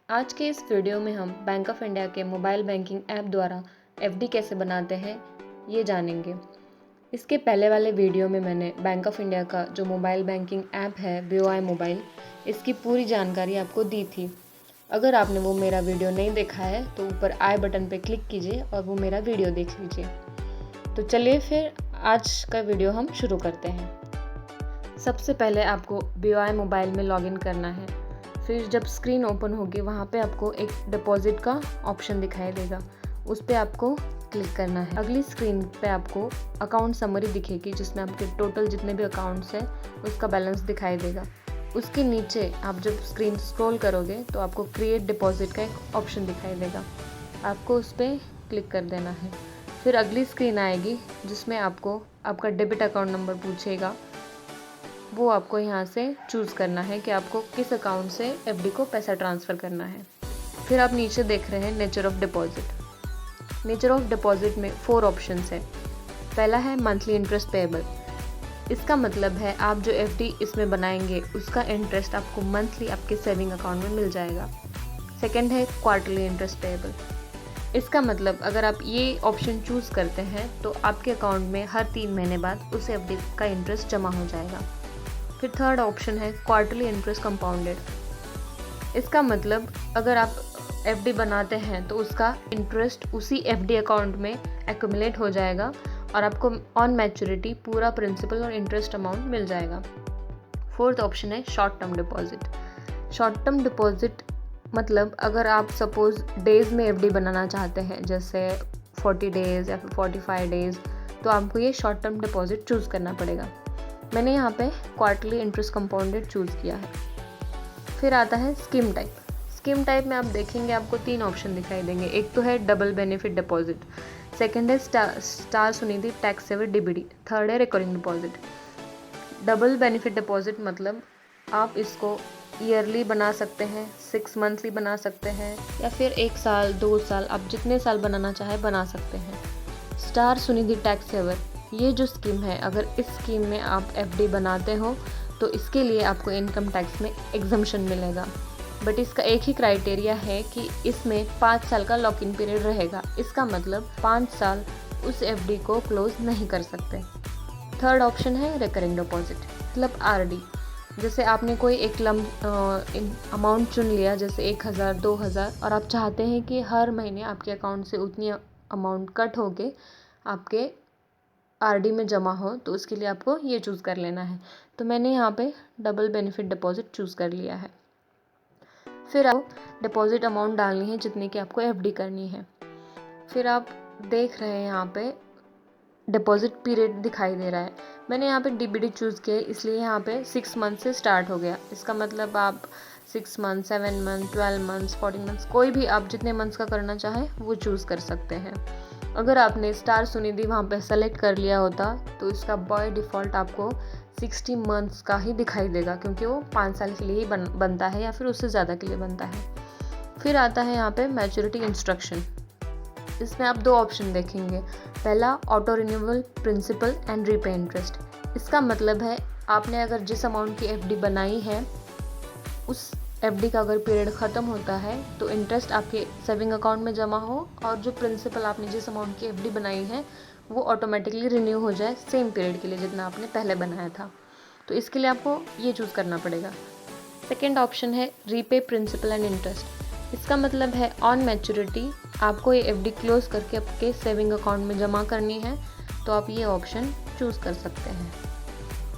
आज के इस वीडियो में हम बैंक ऑफ इंडिया के मोबाइल बैंकिंग ऐप द्वारा एफडी कैसे बनाते हैं ये जानेंगे। इसके पहले वाले वीडियो में मैंने बैंक ऑफ इंडिया का जो मोबाइल बैंकिंग ऐप है BOI मोबाइल, इसकी पूरी जानकारी आपको दी थी। अगर आपने वो मेरा वीडियो नहीं देखा है तो ऊपर आई बटन पर क्लिक कीजिए और वो मेरा वीडियो देख लीजिए। तो चलिए फिर आज का वीडियो हम शुरू करते हैं। सबसे पहले आपको BOI मोबाइल में लॉगिन करना है। फिर जब स्क्रीन ओपन होगी वहाँ पे आपको एक डिपॉजिट का ऑप्शन दिखाई देगा, उस पर आपको क्लिक करना है। अगली स्क्रीन पे आपको अकाउंट समरी दिखेगी जिसमें आपके टोटल जितने भी अकाउंट्स हैं उसका बैलेंस दिखाई देगा। उसके नीचे आप जब स्क्रीन स्क्रॉल करोगे तो आपको क्रिएट डिपॉजिट का एक ऑप्शन दिखाई देगा, आपको उस पर क्लिक कर देना है। फिर अगली स्क्रीन आएगी जिसमें आपको आपका डेबिट अकाउंट नंबर पूछेगा, वो आपको यहाँ से चूज़ करना है कि आपको किस अकाउंट से एफडी को पैसा ट्रांसफ़र करना है। फिर आप नीचे देख रहे हैं nature of deposit. Nature of deposit में 4 ऑप्शंस है। पहला है मंथली इंटरेस्ट पेएबल। इसका मतलब है आप जो एफडी इसमें बनाएंगे उसका इंटरेस्ट आपको मंथली आपके सेविंग अकाउंट में मिल जाएगा। सेकेंड है क्वार्टरली इंटरेस्ट पेएबल। इसका मतलब अगर आप ये ऑप्शन चूज़ करते हैं तो आपके अकाउंट में हर 3 महीने बाद उस एफडी का इंटरेस्ट जमा हो जाएगा। फिर थर्ड ऑप्शन है क्वार्टरली इंटरेस्ट कंपाउंडेड। इसका मतलब अगर आप एफडी बनाते हैं तो उसका इंटरेस्ट उसी एफडी अकाउंट में एक्यूमुलेट हो जाएगा और आपको ऑन मैच्योरिटी पूरा प्रिंसिपल और इंटरेस्ट अमाउंट मिल जाएगा। फोर्थ ऑप्शन है short term deposit. Short term deposit मतलब अगर आप सपोज़ डेज़ में एफडी बनाना चाहते हैं, जैसे 40 डेज़ या फिर 45 डेज़, तो आपको ये शॉर्ट टर्म डिपॉजिट चूज़ करना पड़ेगा। मैंने यहाँ पे क्वार्टरली इंटरेस्ट कंपाउंडेड चूज़ किया है। फिर आता है स्कीम टाइप। स्कीम टाइप में आप देखेंगे आपको 3 ऑप्शन दिखाई देंगे। एक तो है डबल बेनिफिट डिपॉजिट, सेकंड है star Sunidhi tax saver DBD, third है recurring deposit. Double benefit deposit मतलब आप इसको ईयरली बना सकते हैं, 6 मंथली बना सकते हैं या फिर 1 साल 2 साल, आप जितने साल बनाना चाहे बना सकते हैं। स्टार सुनिधि टैक्स सेवर, ये जो स्कीम है, अगर इस स्कीम में आप एफडी बनाते हो तो इसके लिए आपको इनकम टैक्स में एग्जम्पशन मिलेगा, बट इसका एक ही क्राइटेरिया है कि इसमें 5 साल का लॉक इन पीरियड रहेगा। इसका मतलब 5 साल उस एफडी को क्लोज नहीं कर सकते। थर्ड ऑप्शन है रिकरिंग डिपॉजिट, मतलब RD। जैसे आपने कोई एक अमाउंट चुन लिया, जैसे 1000 2000, और आप चाहते हैं कि हर महीने आपके अकाउंट से उतनी अमाउंट कट होके आपके RD में जमा हो, तो उसके लिए आपको ये चूज़ कर लेना है। तो मैंने यहाँ पे डबल बेनिफिट डिपॉजिट चूज़ कर लिया है। फिर आप डिपॉजिट अमाउंट डालनी है जितने की आपको एफडी करनी है। फिर आप देख रहे हैं यहाँ पे डिपॉजिट पीरियड दिखाई दे रहा है। मैंने यहाँ पे DBD चूज़ किया इसलिए यहाँ पे 6 मंथ से स्टार्ट हो गया। इसका मतलब आप 6 मंथ, 7 मंथ, 12 मंथ्स, 14 मंथ्स, कोई भी आप जितने मंथ्स का करना चाहें वो चूज़ कर सकते हैं। अगर आपने स्टार सुनिधि वहाँ पे सेलेक्ट कर लिया होता तो इसका बाय डिफ़ॉल्ट आपको 60 मंथ्स का ही दिखाई देगा, क्योंकि वो 5 साल के लिए ही बनता है या फिर उससे ज़्यादा के लिए बनता है। फिर आता है यहाँ पे मैच्योरिटी इंस्ट्रक्शन। इसमें आप 2 ऑप्शन देखेंगे। पहला auto renewable principal and repay interest. इसका मतलब है आपने अगर जिस अमाउंट की एफडी बनाई है उस एफडी का अगर पीरियड ख़त्म होता है तो इंटरेस्ट आपके सेविंग अकाउंट में जमा हो और जो प्रिंसिपल आपने जिस अमाउंट की एफडी बनाई है वो ऑटोमेटिकली रिन्यू हो जाए सेम पीरियड के लिए जितना आपने पहले बनाया था। तो इसके लिए आपको ये चूज़ करना पड़ेगा। सेकेंड ऑप्शन है रीपे प्रिंसिपल एंड इंटरेस्ट। इसका मतलब है ऑन मैच्योरिटी आपको ये एफडी क्लोज करके आपके सेविंग अकाउंट में जमा करनी है, तो आप ये ऑप्शन चूज़ कर सकते हैं।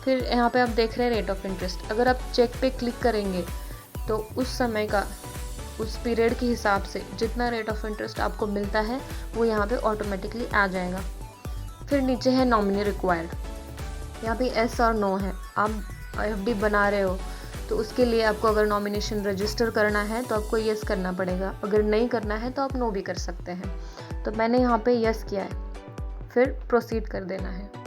फिर यहाँ पे आप देख रहे हैं रेट ऑफ इंटरेस्ट। अगर आप चेक पे क्लिक करेंगे तो उस समय का उस पीरियड के हिसाब से जितना रेट ऑफ इंटरेस्ट आपको मिलता है वो यहाँ पे ऑटोमेटिकली आ जाएगा। फिर नीचे है नॉमिनी रिक्वायर्ड। यहाँ पे येस और नो है। आप एफडी बना रहे हो तो उसके लिए आपको अगर नॉमिनेशन रजिस्टर करना है तो आपको येस करना पड़ेगा, अगर नहीं करना है तो आप नो भी कर सकते हैं। तो मैंने यहाँ पे येस किया है। फिर प्रोसीड कर देना है।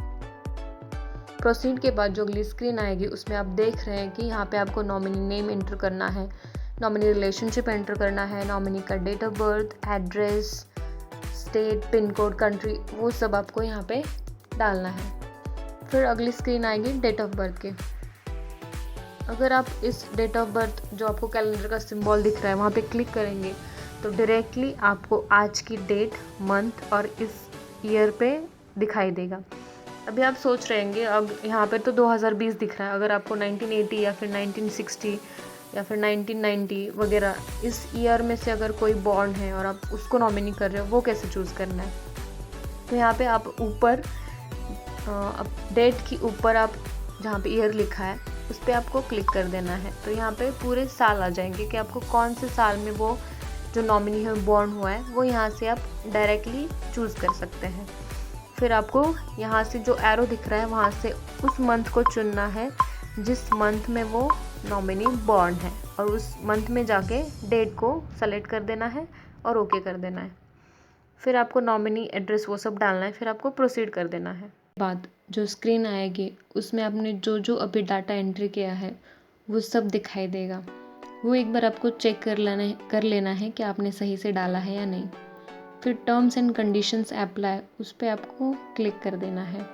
प्रोसीड के बाद जो अगली स्क्रीन आएगी उसमें आप देख रहे हैं कि यहाँ पे आपको नॉमिनी नेम एंटर करना है, नॉमिनी रिलेशनशिप एंटर करना है, नॉमिनी का date of birth, address, state, pin code, country, वो सब आपको यहाँ पे डालना है। फिर अगली स्क्रीन आएगी डेट ऑफ बर्थ के। अगर आप इस डेट ऑफ बर्थ जो आपको कैलेंडर का सिंबल दिख रहा है वहाँ पे क्लिक करेंगे तो डायरेक्टली आपको आज की डेट, मंथ और इस ईयर पे दिखाई देगा। अभी आप सोच रहे होंगे अब यहाँ पे तो 2020 दिख रहा है, अगर आपको 1980 या फिर 1960 या फिर 1990 वगैरह इस ईयर में से अगर कोई बॉर्न है और आप उसको नॉमिनी कर रहे हो, वो कैसे चूज़ करना है। तो यहाँ पे आप ऊपर डेट की ऊपर आप जहाँ पे ईयर लिखा है उस पर आपको क्लिक कर देना है। तो यहाँ पे पूरे साल आ जाएंगे कि आपको कौन से साल में वो जो नॉमिनी है बॉर्न हुआ है, वो यहाँ से आप डायरेक्टली चूज़ कर सकते हैं। फिर आपको यहाँ से जो एरो दिख रहा है वहाँ से उस मंथ को चुनना है जिस मंथ में वो नॉमिनी बॉर्न है, और उस मंथ में जाके डेट को सेलेक्ट कर देना है और ओके कर देना है। फिर आपको नॉमिनी एड्रेस वो सब डालना है, फिर आपको प्रोसीड कर देना है। बाद जो स्क्रीन आएगी उसमें आपने जो जो अभी डाटा एंट्री किया है वो सब दिखाई देगा। वो एक बार आपको चेक कर लेना है कि आपने सही से डाला है या नहीं। फिर टर्म्स एंड कंडीशंस अप्लाई, उस पर आपको क्लिक कर देना है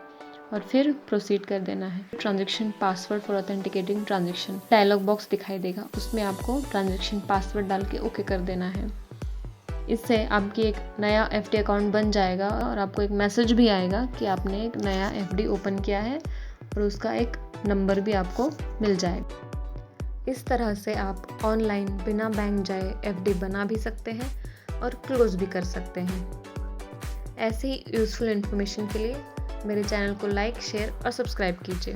और फिर प्रोसीड कर देना है। Transaction password for authenticating transaction dialog box दिखाई देगा, उसमें आपको ट्रांजैक्शन पासवर्ड डाल के ओके कर देना है। इससे आपकी एक नया एफडी अकाउंट बन जाएगा और आपको एक मैसेज भी आएगा कि आपने एक नया एफडी ओपन किया है और उसका एक नंबर भी आपको मिल जाएगा। इस तरह से आप ऑनलाइन बिना बैंक जाए एफडी बना भी सकते हैं और क्लोज भी कर सकते हैं। ऐसे ही यूज़फुल इन्फॉर्मेशन के लिए मेरे चैनल को लाइक, शेयर और सब्सक्राइब कीजिए।